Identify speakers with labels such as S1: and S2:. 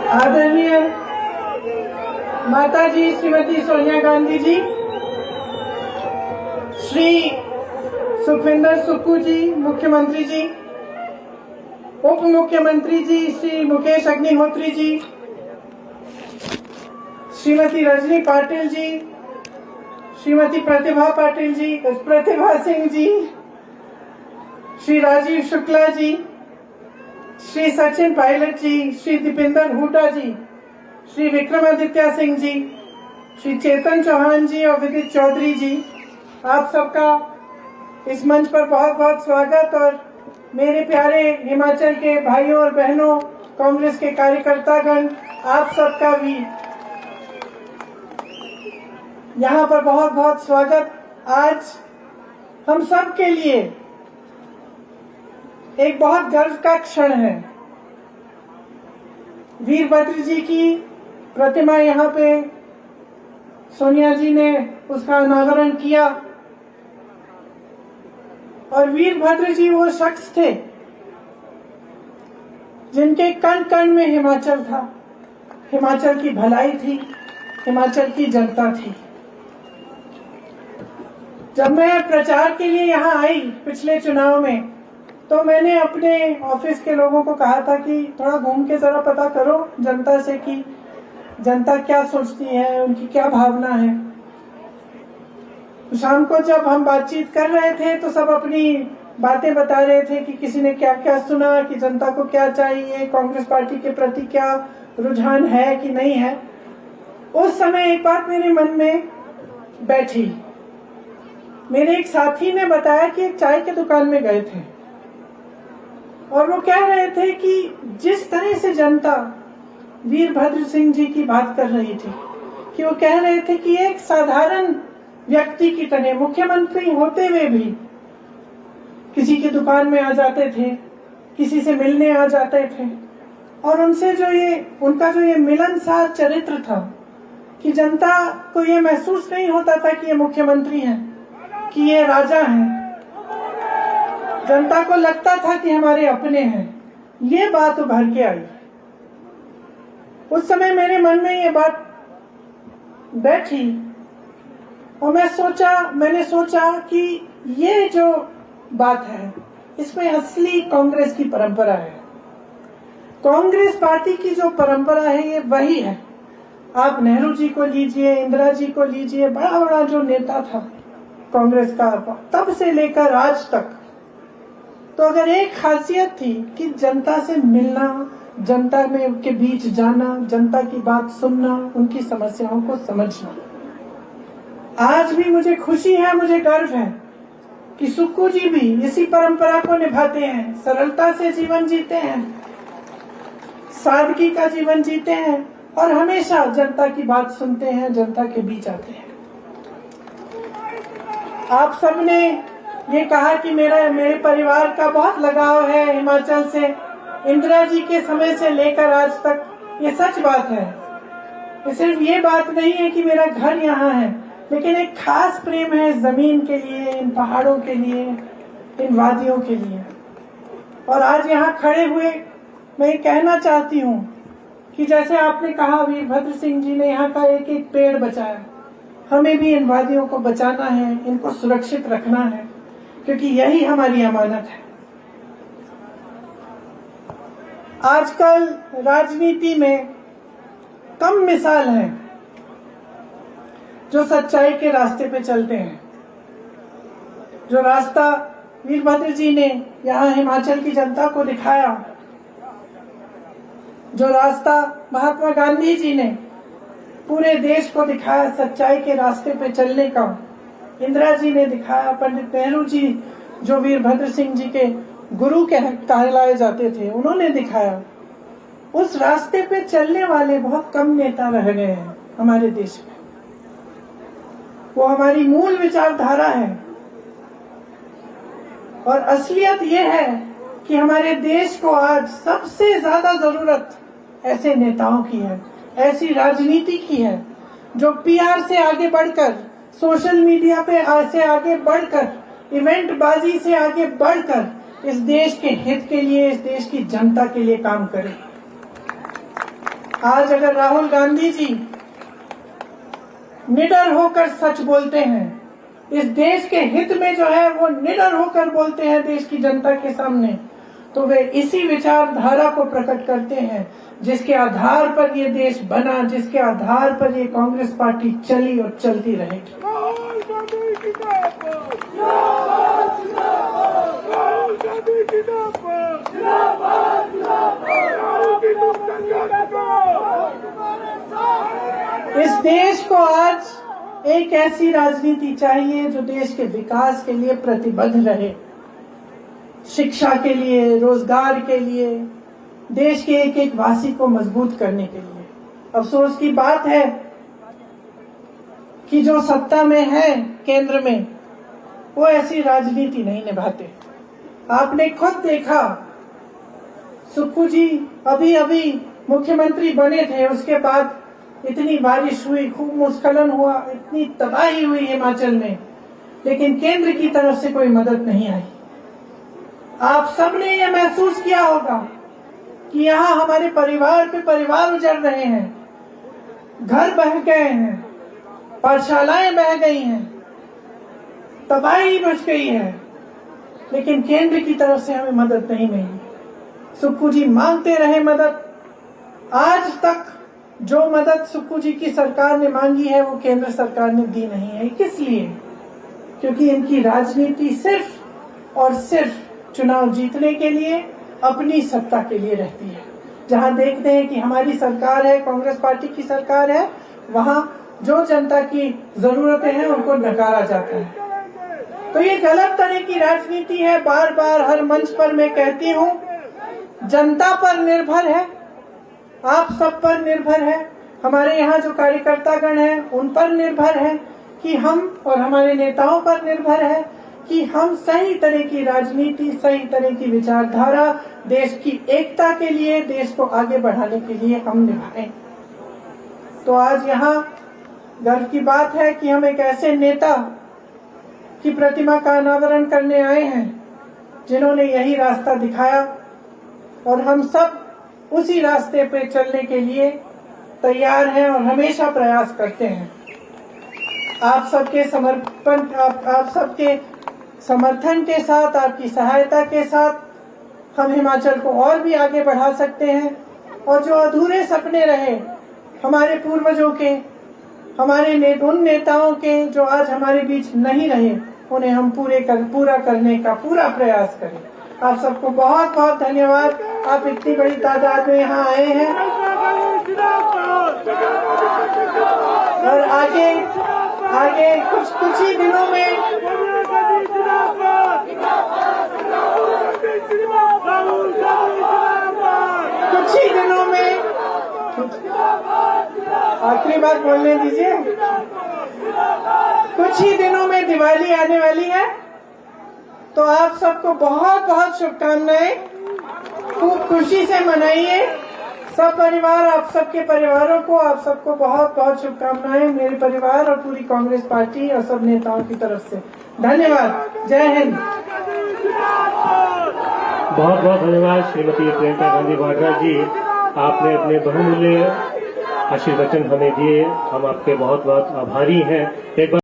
S1: आदरणीय माता जी श्रीमती सोनिया गांधी जी, श्री सुखविंदर सुक्खू जी मुख्यमंत्री जी, उप मुख्यमंत्री जी श्री मुकेश अग्निहोत्री जी, श्रीमती रजनी पाटिल जी, श्रीमती प्रतिभा सिंह जी, श्री राजीव शुक्ला जी, श्री सचिन पायलट जी, श्री दीपेंद्र हुड्डा जी, श्री विक्रमादित्य सिंह जी, श्री चेतन चौहान जी और विदित चौधरी जी, आप सबका इस मंच पर बहुत बहुत स्वागत। और मेरे प्यारे हिमाचल के भाइयों और बहनों, कांग्रेस के कार्यकर्तागण, आप सबका भी यहाँ पर बहुत बहुत स्वागत। आज हम सब के लिए एक बहुत गर्व का क्षण है। वीरभद्र जी की प्रतिमा यहाँ पे सोनिया जी ने उसका अनावरण किया और वीरभद्र जी वो शख्स थे जिनके कण कण में हिमाचल था, हिमाचल की भलाई थी, हिमाचल की जनता थी। जब मैं प्रचार के लिए यहाँ आई पिछले चुनाव में, तो मैंने अपने ऑफिस के लोगों को कहा था कि थोड़ा घूम के जरा पता करो जनता से कि जनता क्या सोचती है, उनकी क्या भावना है। शाम को जब हम बातचीत कर रहे थे तो सब अपनी बातें बता रहे थे कि किसी ने क्या क्या सुना, कि जनता को क्या चाहिए, कांग्रेस पार्टी के प्रति क्या रुझान है कि नहीं है। उस समय एक बात मेरे मन में बैठी। मेरे एक साथी ने बताया कि एक चाय की दुकान में गए थे और वो कह रहे थे कि जिस तरह से जनता वीरभद्र सिंह जी की बात कर रही थी, कि वो कह रहे थे कि एक साधारण व्यक्ति की तरह मुख्यमंत्री होते हुए भी किसी की दुकान में आ जाते थे, किसी से मिलने आ जाते थे और उनसे उनका जो ये मिलनसार चरित्र था कि जनता को ये महसूस नहीं होता था कि ये मुख्यमंत्री हैं, कि ये राजा हैं। जनता को लगता था कि हमारे अपने हैं। ये बात उभर के आई। उस समय मेरे मन में ये बात बैठी और मैंने सोचा कि ये जो बात है इसमें असली कांग्रेस की परंपरा है। कांग्रेस पार्टी की जो परंपरा है ये वही है। आप नेहरू जी को लीजिए, इंदिरा जी को लीजिए, बड़ा बड़ा जो नेता था कांग्रेस का तब से लेकर आज तक, तो अगर एक खासियत थी कि जनता से मिलना, जनता में के बीच जाना, जनता की बात सुनना, उनकी समस्याओं को समझना। आज भी मुझे खुशी है, मुझे गर्व है कि सुक्खू जी भी इसी परंपरा को निभाते हैं, सरलता से जीवन जीते हैं, सादगी का जीवन जीते हैं और हमेशा जनता की बात सुनते हैं, जनता के बीच आते हैं। आप सबने ये कहा कि मेरे परिवार का बहुत लगाव है हिमाचल से, इंदिरा जी के समय से लेकर आज तक। ये सच बात है। ये सिर्फ ये बात नहीं है कि मेरा घर यहाँ है, लेकिन एक खास प्रेम है इस जमीन के लिए, इन पहाड़ों के लिए, इन वादियों के लिए। और आज यहाँ खड़े हुए मैं ये कहना चाहती हूँ कि जैसे आपने कहा वीरभद्र सिंह जी ने यहाँ का एक एक पेड़ बचाया, हमें भी इन वादियों को बचाना है, इनको सुरक्षित रखना है, क्योंकि यही हमारी अमानत है। आजकल राजनीति में कम मिसाल है जो सच्चाई के रास्ते पे चलते हैं। जो रास्ता वीरभद्र जी ने यहाँ हिमाचल की जनता को दिखाया, जो रास्ता महात्मा गांधी जी ने पूरे देश को दिखाया सच्चाई के रास्ते पे चलने का, इंदिरा जी ने दिखाया, पंडित नेहरू जी जो वीरभद्र सिंह जी के गुरु कहलाए जाते थे, उन्होंने दिखाया। उस रास्ते पे चलने वाले बहुत कम नेता रह गए हैं हमारे देश में। वो हमारी मूल विचारधारा है और असलियत ये है कि हमारे देश को आज सबसे ज्यादा जरूरत ऐसे नेताओं की है, ऐसी राजनीति की है जो पीआर से आगे बढ़कर, सोशल मीडिया पे से आगे बढ़कर, इवेंट बाजी से आगे बढ़कर इस देश के हित के लिए, इस देश की जनता के लिए काम करे। आज अगर राहुल गांधी जी निडर होकर सच बोलते हैं, इस देश के हित में जो है वो निडर होकर बोलते हैं देश की जनता के सामने, तो वे इसी विचारधारा को प्रकट करते हैं जिसके आधार पर ये देश बना, जिसके आधार पर ये कांग्रेस पार्टी चली और चलती रहेगी। इस देश को आज एक ऐसी राजनीति चाहिए जो देश के विकास के लिए प्रतिबद्ध रहे, शिक्षा के लिए, रोजगार के लिए, देश के एक एक वासी को मजबूत करने के लिए। अफसोस की बात है कि जो सत्ता में है केंद्र में, वो ऐसी राजनीति नहीं निभाते। आपने खुद देखा, सुक्खू जी अभी अभी मुख्यमंत्री बने थे, उसके बाद इतनी बारिश हुई, खूब भूस्खलन हुआ, इतनी तबाही हुई हिमाचल में, लेकिन केंद्र की तरफ से कोई मदद नहीं आई। आप सबने ये महसूस किया होगा कि यहाँ हमारे परिवार पे परिवार उजड़ रहे हैं, घर बह गए हैं, पाठशालाएं बह गई हैं, तबाही मच गई है, लेकिन केंद्र की तरफ से हमें मदद नहीं मिली। सुक्खू जी मांगते रहे मदद, आज तक जो मदद सुक्खू जी की सरकार ने मांगी है वो केंद्र सरकार ने दी नहीं है। किस लिए? क्योंकि इनकी राजनीति सिर्फ और सिर्फ चुनाव जीतने के लिए, अपनी सत्ता के लिए रहती है। जहां देखते हैं कि हमारी सरकार है, कांग्रेस पार्टी की सरकार है, वहां जो जनता की जरूरतें हैं उनको नकारा जाता है। तो ये गलत तरह की राजनीति है। बार बार हर मंच पर मैं कहती हूँ, जनता पर निर्भर है, आप सब पर निर्भर है, हमारे यहाँ जो कार्यकर्तागण हैं उन पर निर्भर है कि हम, और हमारे नेताओं पर निर्भर है कि हम सही तरह की राजनीति, सही तरह की विचारधारा देश की एकता के लिए, देश को आगे बढ़ाने के लिए हम निभाएं। तो आज यहाँ गर्व की बात है कि हम एक ऐसे नेता की प्रतिमा का अनावरण करने आए हैं जिन्होंने यही रास्ता दिखाया, और हम सब उसी रास्ते पे चलने के लिए तैयार हैं और हमेशा प्रयास करते हैं। आप सबके समर्पण, आप सबके समर्थन के साथ, आपकी सहायता के साथ हम हिमाचल को और भी आगे बढ़ा सकते हैं, और जो अधूरे सपने रहे हमारे पूर्वजों के, हमारे उन नेताओं के जो आज हमारे बीच नहीं रहे, उन्हें हम पूरा करने का पूरा प्रयास करें। आप सबको बहुत बहुत धन्यवाद। आप इतनी बड़ी तादाद में यहाँ आए हैं, और आगे कुछ ही दिनों में आखिरी बात बोलने दीजिए, कुछ ही दिनों में दिवाली आने वाली है, तो आप सबको बहुत बहुत शुभकामनाएं। खूब खुशी से मनाइए सब परिवार, आप सबके परिवारों को, आप सबको बहुत बहुत शुभकामनाएं मेरे परिवार और पूरी कांग्रेस पार्टी और सब नेताओं की तरफ से। धन्यवाद। जय हिंद।
S2: बहुत बहुत धन्यवाद श्रीमती प्रियंका गांधी वाड्रा जी, आपने अपने बहुमूल्य आशीर्वचन हमें दिए, हम आपके बहुत बहुत आभारी हैं। एक बार